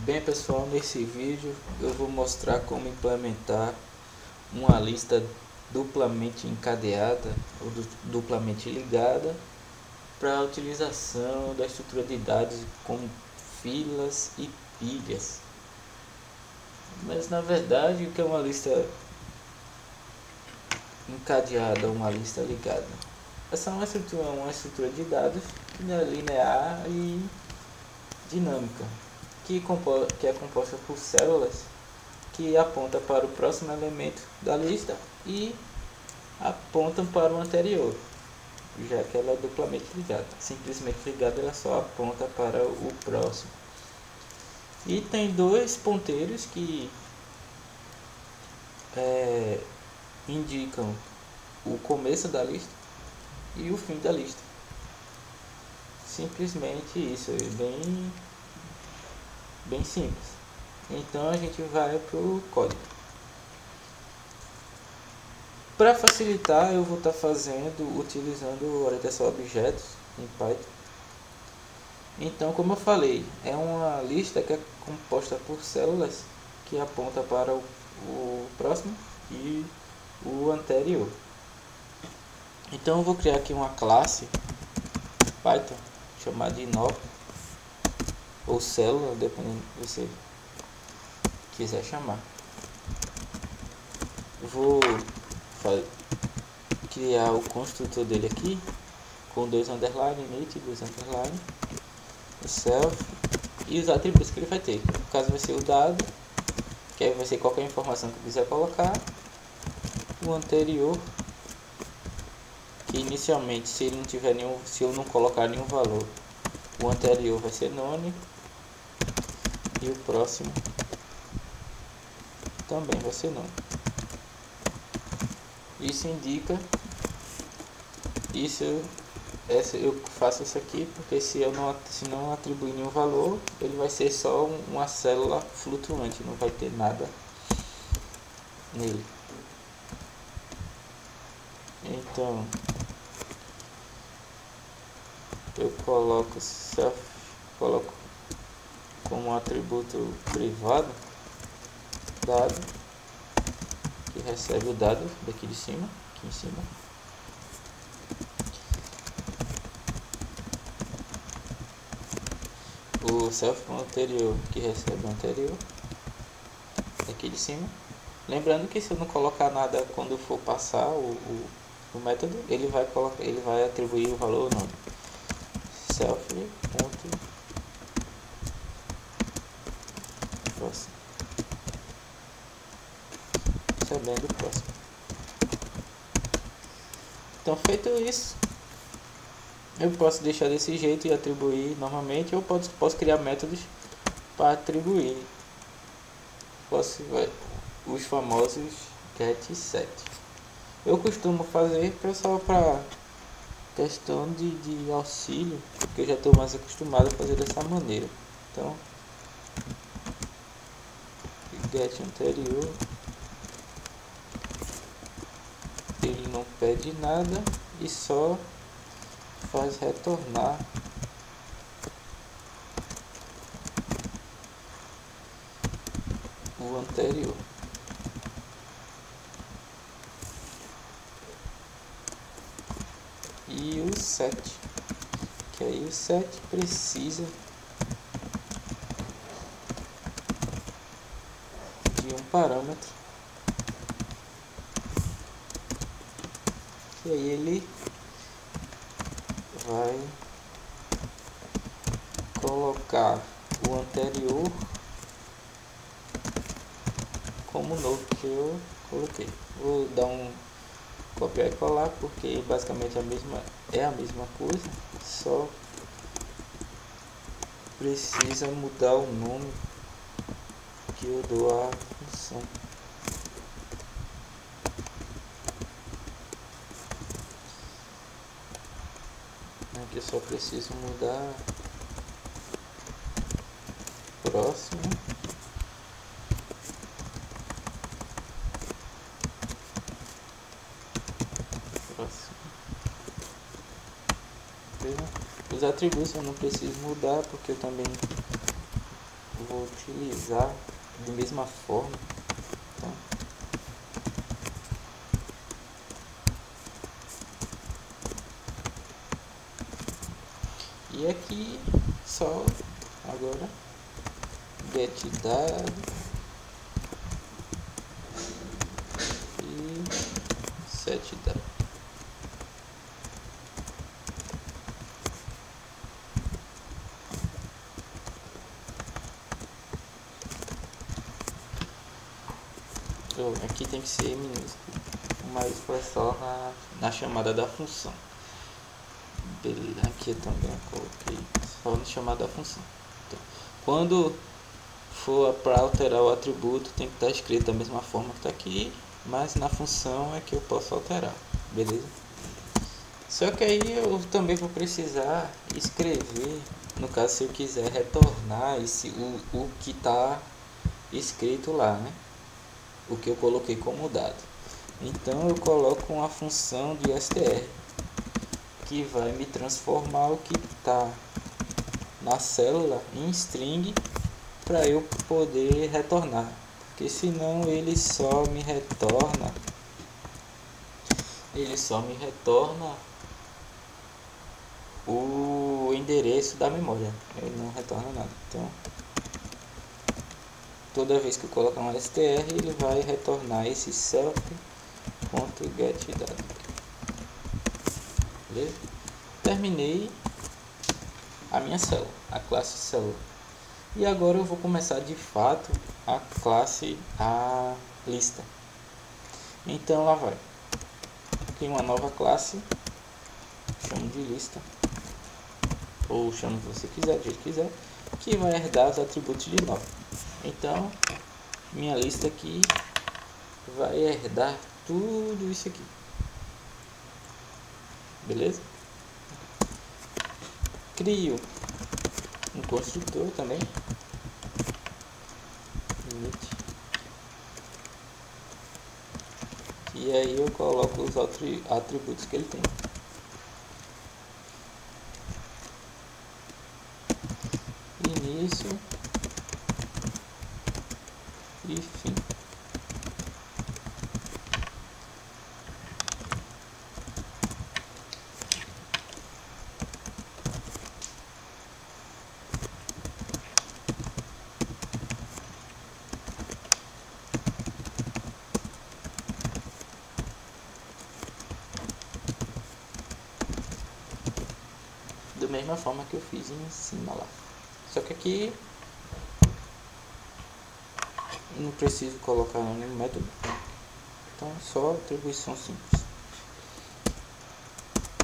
Bem pessoal, nesse vídeo eu vou mostrar como implementar uma lista duplamente encadeada ou duplamente ligada para a utilização da estrutura de dados como filas e pilhas. Mas na verdade, o que é uma lista encadeada ou uma lista ligada? Essa é uma estrutura de dados linear e dinâmica, que é composta por células que apontam para o próximo elemento da lista e apontam para o anterior, já que ela é duplamente ligada. Simplesmente ligada, ela só aponta para o próximo. E tem dois ponteiros que indicam o começo da lista e o fim da lista. Simplesmente isso, é bem simples. Então a gente vai para o código. Para facilitar, eu vou estar utilizando orientação a objetos em Python. Então, como eu falei, é uma lista que é composta por células que aponta para o próximo e o anterior. Então eu vou criar aqui uma classe Python chamada de nó ou célula, dependendo do que você quiser chamar. Eu vou criar o construtor dele aqui com dois underline, init, dois underline, o self e os atributos que ele vai ter. No caso vai ser o dado, que aí vai ser qualquer informação que eu quiser colocar, o anterior, que inicialmente se eu não colocar nenhum valor, o anterior vai ser none e o próximo também vai ser none. Isso indica eu faço isso aqui porque se não atribuir nenhum valor, ele vai ser só uma célula flutuante, não vai ter nada nele. Então eu coloco como atributo privado dado, que recebe o dado daqui de cima, aqui em cima. O self anterior, que recebe o anterior, aqui de cima. Lembrando que se eu não colocar nada quando for passar o método, ele vai atribuir o valor ou não. Self ponto próximo, recebendo o próximo. Então, feito isso, eu posso deixar desse jeito e atribuir normalmente, ou posso criar métodos para atribuir os famosos get e set. Eu costumo fazer só para questão de auxílio, porque eu já estou mais acostumado a fazer dessa maneira. Então, get anterior, ele não pede nada e só faz retornar o anterior. E o set, que aí o set precisa de um parâmetro, e aí ele vai colocar o anterior como novo que eu coloquei. Vou dar um copiar e colar porque basicamente é a mesma coisa, só precisa mudar o nome que eu dou à função. Aqui só preciso mudar próximo, os atributos eu não preciso mudar porque eu também vou utilizar de mesma forma. Então, e aqui só agora get dado e set dado. Aqui tem que ser minúsculo, mas foi só na chamada da função. Beleza, aqui eu também coloquei só na chamada da função. Então, quando for para alterar o atributo, tem que estar escrito da mesma forma que está aqui, mas na função é que eu posso alterar, beleza? Só que aí eu também vou precisar escrever, no caso se eu quiser retornar o que está escrito lá, né? O que eu coloquei como dado. Então eu coloco uma função de str que vai me transformar o que está na célula em string para eu poder retornar, porque senão ele só me retorna o endereço da memória, ele não retorna nada. Então toda vez que eu colocar um str, ele vai retornar esse self.getDado. Beleza? Terminei a minha célula, a classe célula. E agora eu vou começar de fato a classe a lista. Então lá vai. Tem uma nova classe, chamo de lista, ou chamo que você quiser, do jeito que quiser, que vai herdar os atributos de nome. Então, minha lista aqui vai herdar tudo isso aqui. Beleza? Crio um construtor também. E aí eu coloco os outros atributos que ele tem. Início e fim. Da mesma forma que eu fiz em cima lá. Só que aqui não preciso colocar nenhum método, então só atribuição simples.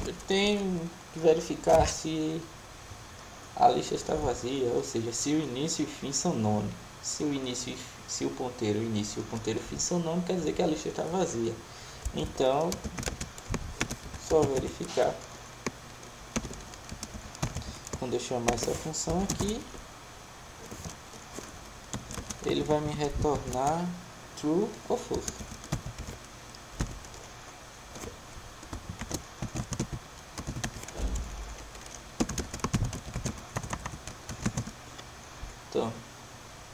Eu tenho que verificar se a lista está vazia, ou seja, se o início e fim são nome. Se o ponteiro início e o ponteiro fim são nome, quer dizer que a lista está vazia. Então, só verificar. Quando eu chamar essa função aqui, ele vai me retornar true ou false. Então,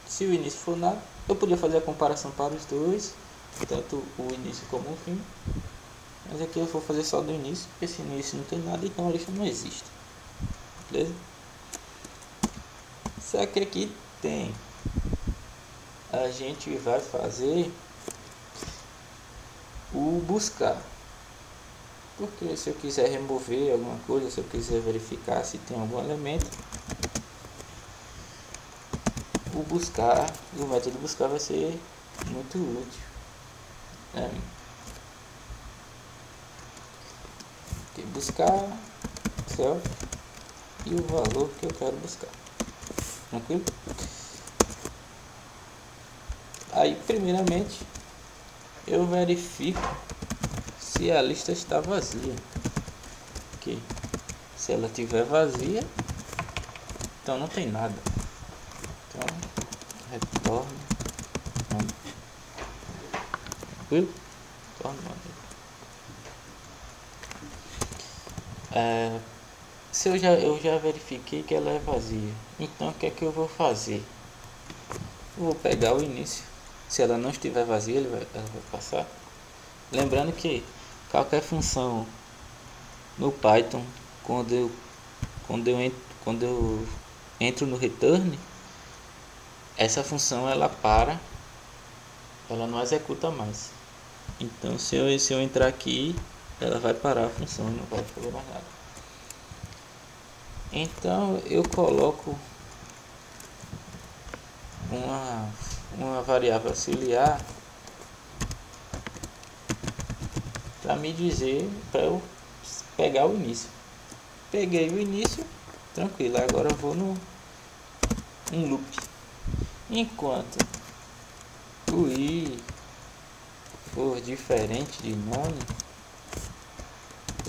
se o início for nada, eu podia fazer a comparação para os dois, tanto o início como o fim. Mas aqui eu vou fazer só do início, porque se no início não tem nada, então a lista não existe. Beleza? Só que aqui tem. A gente vai fazer o buscar. Porque se eu quiser remover alguma coisa, se eu quiser verificar se tem algum elemento, o buscar, o método buscar vai ser muito útil. Buscar self e o valor que eu quero buscar. Tranquilo? Aí primeiramente eu verifico se a lista está vazia. Ok? Se ela estiver vazia, então não tem nada. Então retorno. Tranquilo? Retorno. Se eu já verifiquei que ela é vazia, então o que é que eu vou fazer? Eu vou pegar o início. Se ela não estiver vazia, ela vai passar. Lembrando que qualquer função no Python, quando eu entro no return, essa função ela para, ela não executa mais. Então se eu entrar aqui, ela vai parar a função, não vai fazer mais nada. Então eu coloco uma variável auxiliar para me dizer, para eu pegar o início. Peguei o início, tranquilo. Agora eu vou no loop. Enquanto o i for diferente de none,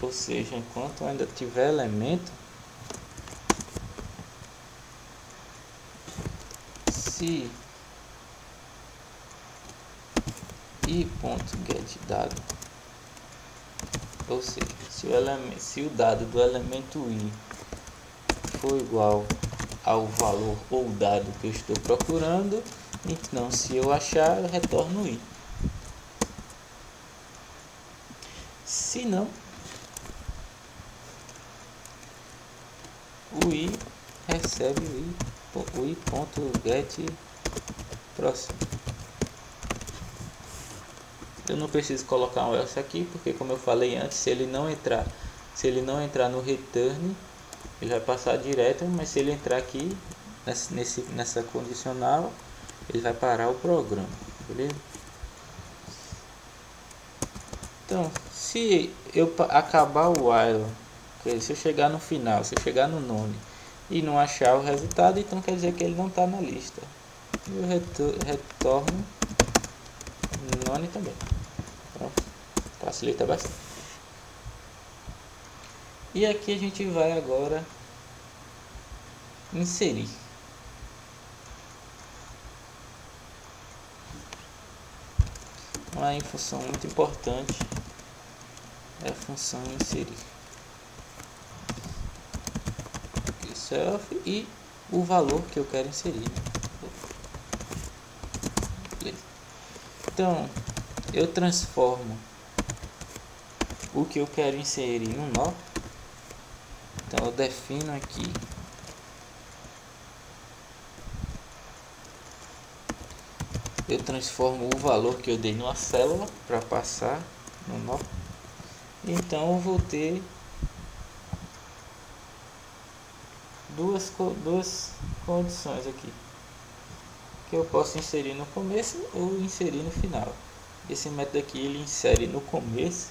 ou seja, enquanto ainda tiver elemento, se i.getDado, ou seja, se o dado do elemento i for igual ao valor ou dado que eu estou procurando, então se eu achar, eu retorno i. Se não, o i recebe o i.get próximo. Eu não preciso colocar um else aqui, porque como eu falei antes, se ele não entrar no return, ele vai passar direto, mas se ele entrar aqui nessa condicional, ele vai parar o programa, beleza? Então, se eu acabar o while, se eu chegar no final, se eu chegar no none e não achar o resultado, então quer dizer que ele não está na lista. E eu retorno none também. Pronto, facilita bastante. E aqui a gente vai agora inserir. Uma função muito importante é a função inserir. Self e o valor que eu quero inserir. Beleza. Então eu transformo o que eu quero inserir num nó. Então eu defino aqui eu transformo o valor que eu dei numa célula para passar no nó. Então eu vou ter duas condições aqui, que eu posso inserir no começo ou inserir no final. Esse método aqui ele insere no começo,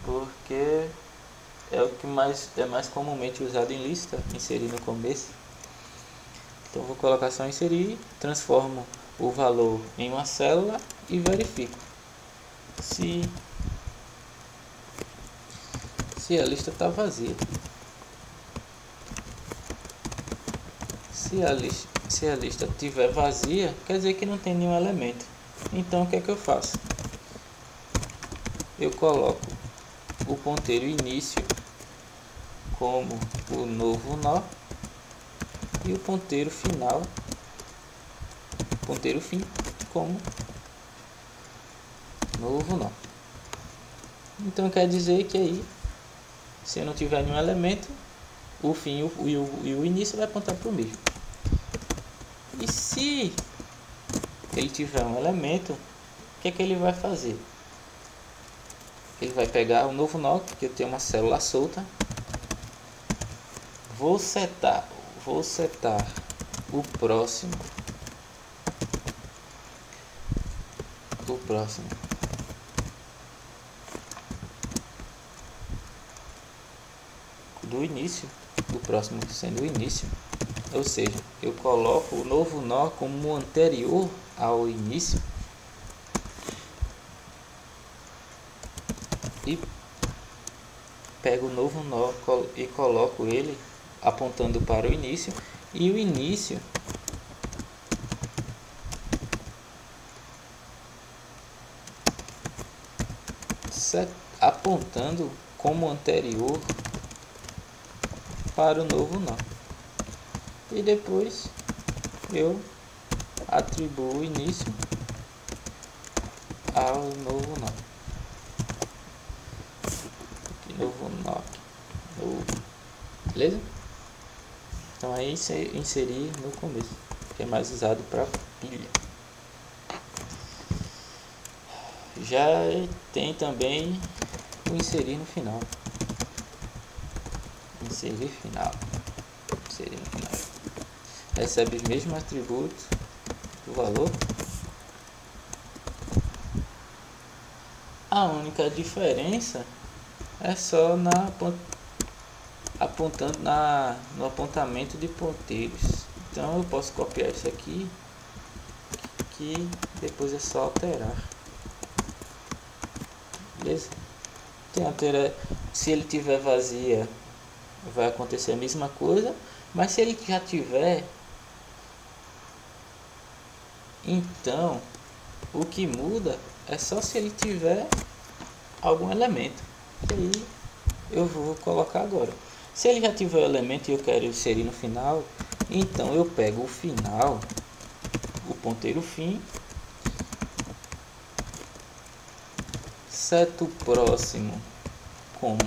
porque é o que é mais comumente usado em lista, inserir no começo. Então vou colocar só inserir, transformo o valor em uma célula e verifico se a lista está vazia. Se a lista estiver vazia, quer dizer que não tem nenhum elemento. Então o que é que eu faço? Eu coloco o ponteiro início como o novo nó e o ponteiro final, ponteiro fim, como novo nó. Então quer dizer que aí, se eu não tiver nenhum elemento, o fim e o início vai apontar para o mesmo. E se ele tiver um elemento, o que é que ele vai fazer? Ele vai pegar o novo nó, que eu tenho uma célula solta, vou setar o próximo do início, o próximo sendo o início, ou seja, eu coloco o novo nó como anterior ao início e pego o novo nó e coloco ele apontando para o início, e o início apontando como anterior para o novo nó. E depois eu atribuo o início ao novo nó. Aqui, novo nó. Novo. Beleza? Então aí inserir no começo, que é mais usado para pilha. Já tem também o inserir no final. Inserir final. Inserir no final. Recebe os mesmos atributos do valor. A única diferença é só apontando no apontamento de ponteiros. Então eu posso copiar isso aqui, que depois é só alterar. Beleza? Se ele tiver vazia, vai acontecer a mesma coisa, mas se ele já tiver, então o que muda é só se ele tiver algum elemento. E aí eu vou colocar agora. Se ele já tiver o elemento e eu quero inserir no final, então eu pego o final, o ponteiro fim, seto próximo como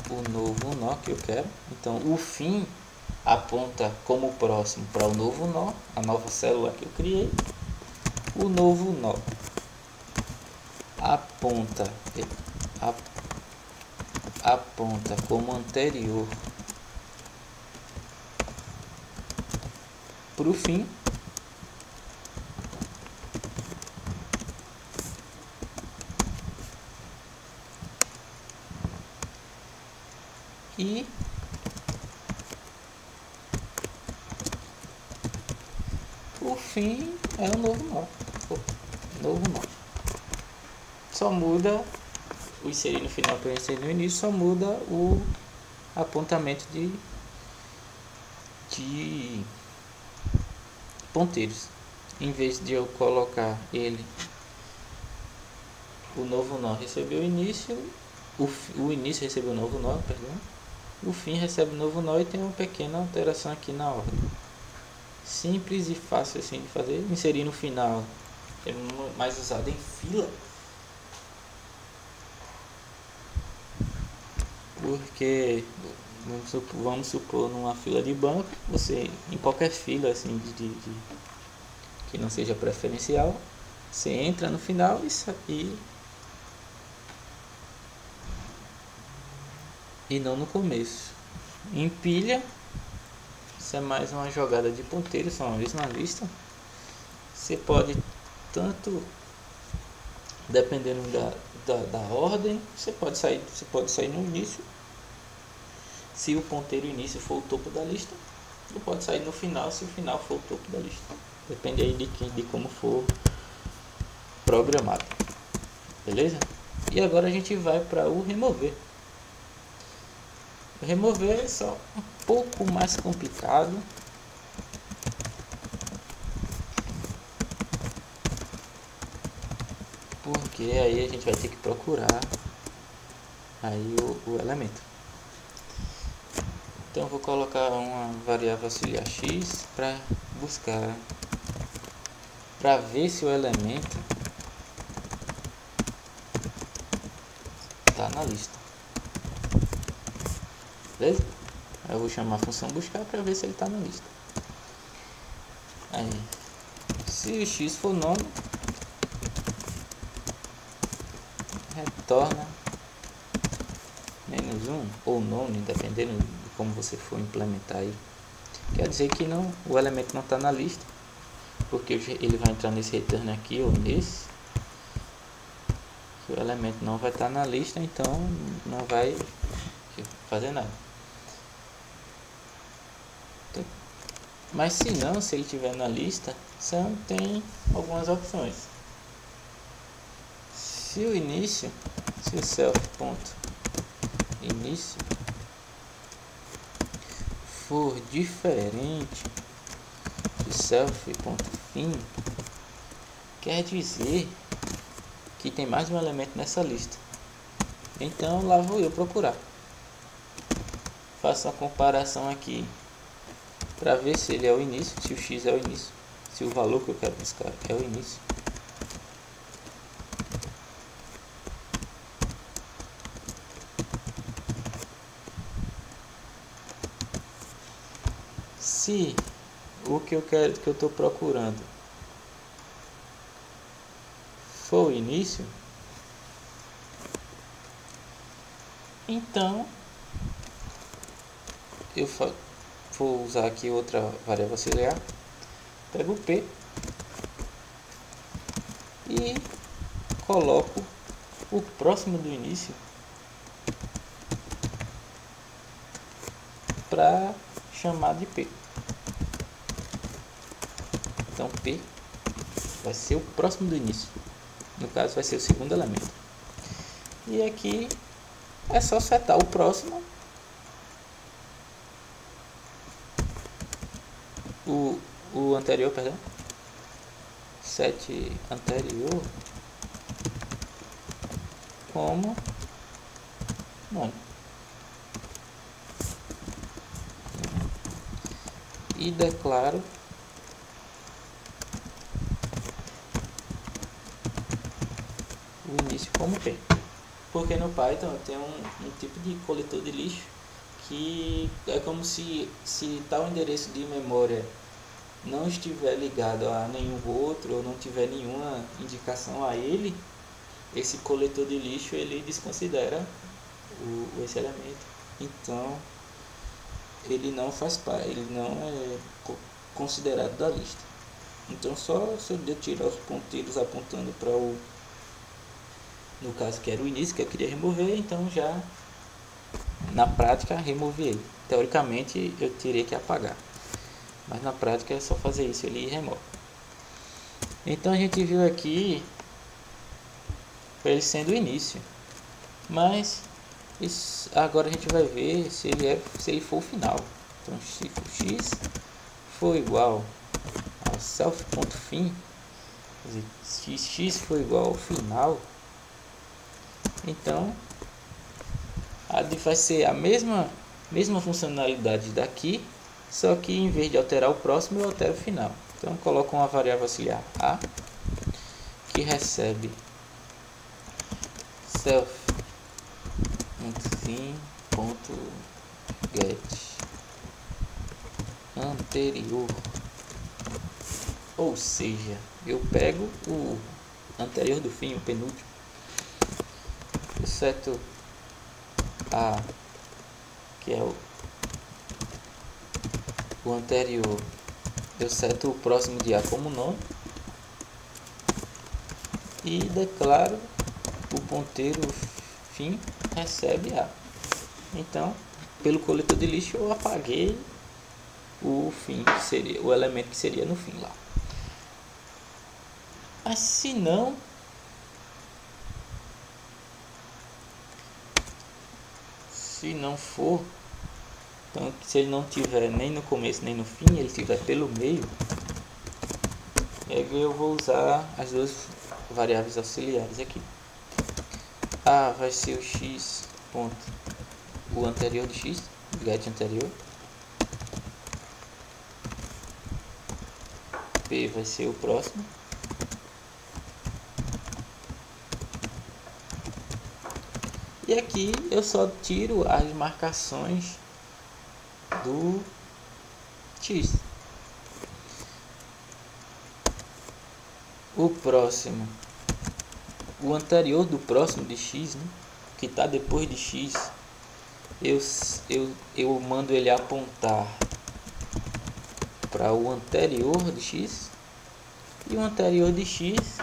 o novo nó que eu quero. Então o fim aponta como próximo para o novo nó, a nova célula que eu criei. O novo nó aponta como anterior para o fim. E o fim é o novo nó. Só muda o inserir no final para inserir no início, só muda o apontamento de ponteiros. Em vez de eu colocar ele, o novo nó recebeu o início, o início recebeu o novo nó, perdão. O fim recebe o novo nó e tem uma pequena alteração aqui na ordem. Simples e fácil assim de fazer. Inserir no final é mais usado em fila, porque vamos supor numa fila de banco, você em qualquer fila assim que não seja preferencial, você entra no final e não no começo. Em pilha, isso é mais uma jogada de ponteiros, só uma vez na lista. Você pode tanto, dependendo da ordem, você pode sair no início, se o ponteiro início for o topo da lista, ou pode sair no final, se o final for o topo da lista. Depende aí de como for programado. Beleza? E agora a gente vai para o remover. O remover é só um pouco mais complicado. Porque aí a gente vai ter que procurar aí o elemento. Então eu vou colocar uma variável auxiliar x para buscar, para ver se o elemento está na lista. Beleza? Eu vou chamar a função buscar para ver se ele está na lista. Aí, se o x for nome, retorna -1 ou nome, dependendo de como você for implementar aí. Quer dizer que o elemento não está na lista, porque ele vai entrar nesse return aqui ou nesse. O elemento não vai estar na lista, então não vai fazer nada. Mas se ele estiver na lista, você tem algumas opções. Se o self.início for diferente do self.fim, quer dizer que tem mais um elemento nessa lista. Então lá vou eu procurar. faço uma comparação aqui para ver se ele é o início, se o x é o início, se o valor que eu quero buscar é o início. Se o que eu quero, que eu estou procurando, for o início, então eu vou usar aqui outra variável auxiliar, pego o p e coloco o próximo do início para chamar de p. Então p vai ser o próximo do início, no caso vai ser o segundo elemento. E aqui é só setar o próximo, o anterior, perdão, set anterior como nome e declaro o início como p. Porque no Python tem um tipo de coletor de lixo que é como se tal endereço de memória não estiver ligado a nenhum outro ou não tiver nenhuma indicação a ele, esse coletor de lixo ele desconsidera esse elemento. Então ele não faz parte, ele não é considerado da lista. Então só se eu tirar os ponteiros apontando para o, no caso que era o início que eu queria remover, então já na prática removi ele. Teoricamente eu teria que apagar, mas na prática é só fazer isso, ele remove. Então a gente viu aqui ele sendo o início, mas isso, agora a gente vai ver se ele for o final. Então se o x for igual ao self.fin, se x for igual ao final, então vai ser a mesma funcionalidade daqui, só que em vez de alterar o próximo eu altero o final. Então coloco uma variável auxiliar a que recebe self.fin.get anterior, ou seja, eu pego o anterior do fim, o penúltimo, eu seto a que é o anterior, eu seto o próximo de a como nome e declaro o ponteiro fim recebe a. Então, pelo coletor de lixo eu apaguei o fim, que seria o elemento que seria no fim lá. Mas se não for, então se ele não tiver nem no começo nem no fim, ele tiver pelo meio, eu vou usar as duas variáveis auxiliares aqui. A vai ser o x ponto, o anterior de x, get anterior. P vai ser o próximo. E aqui eu só tiro as marcações do x. O próximo, o anterior do próximo de x, né, que está depois de x, eu mando ele apontar para o anterior de x, e o anterior de x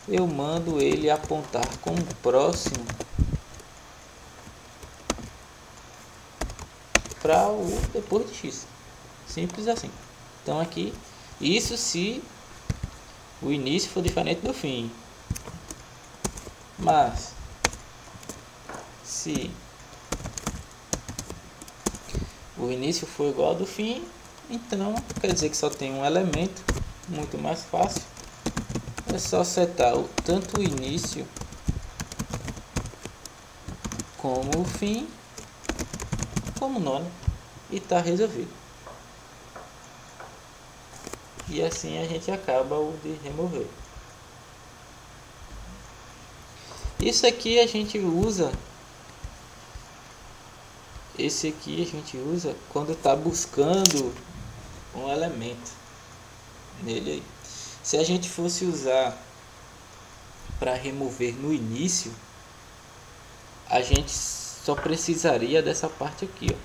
eu mando ele apontar como próximo para o depois de x. Simples assim. Então aqui, isso se o início for diferente do fim. Mas se o início for igual ao do fim, então quer dizer que só tem um elemento, muito mais fácil. É só setar tanto o início como o fim como não, né? E está resolvido. E assim a gente acaba o de remover. Isso aqui a gente usa, esse aqui a gente usa quando está buscando um elemento nele aí. Se a gente fosse usar para remover no início, a gente só precisaria dessa parte aqui, ó.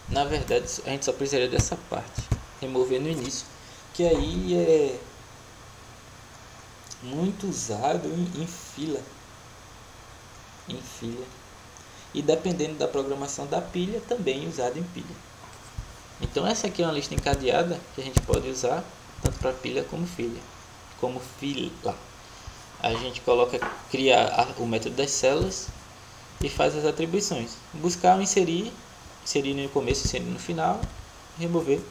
Na verdade, a gente só precisaria dessa parte, remover no início, que aí é muito usado em fila, e dependendo da programação da pilha, também usado em pilha. Então essa aqui é uma lista encadeada que a gente pode usar tanto para pilha como fila. A gente cria o método das células e faz as atribuições: buscar ou inserir no começo, inserir no final, remover.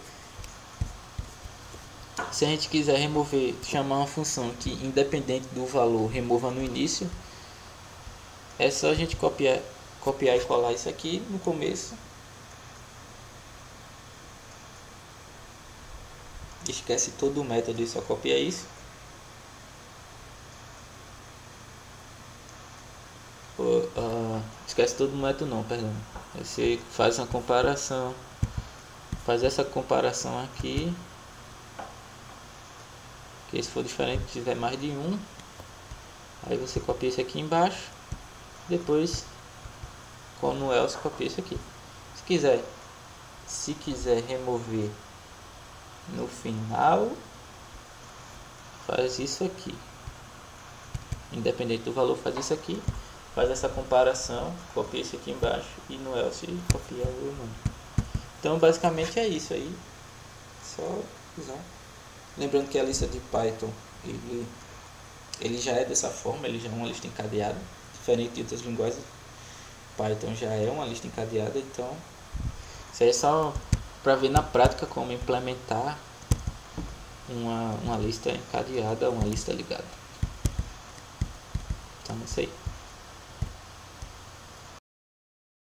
Se a gente quiser remover, chamar uma função que, independente do valor, remova no início, é só a gente copiar e colar isso aqui no começo. Esquece todo o método e só copia isso. Esquece todo o método não, perdão. Você faz uma comparação, faz essa comparação aqui, que se for diferente, tiver mais de um, aí você copia isso aqui embaixo, depois com no else copia isso aqui. Se quiser remover no final, faz isso aqui, independente do valor, faz isso aqui, faz essa comparação, copia isso aqui embaixo e no else copia o nome. Então basicamente é isso aí, só usar. Lembrando que a lista de Python ele já é dessa forma, ele já é uma lista encadeada, diferente de outras linguagens. Python já é uma lista encadeada, então isso aí é só para ver na prática como implementar uma lista encadeada, uma lista ligada. Então é isso aí.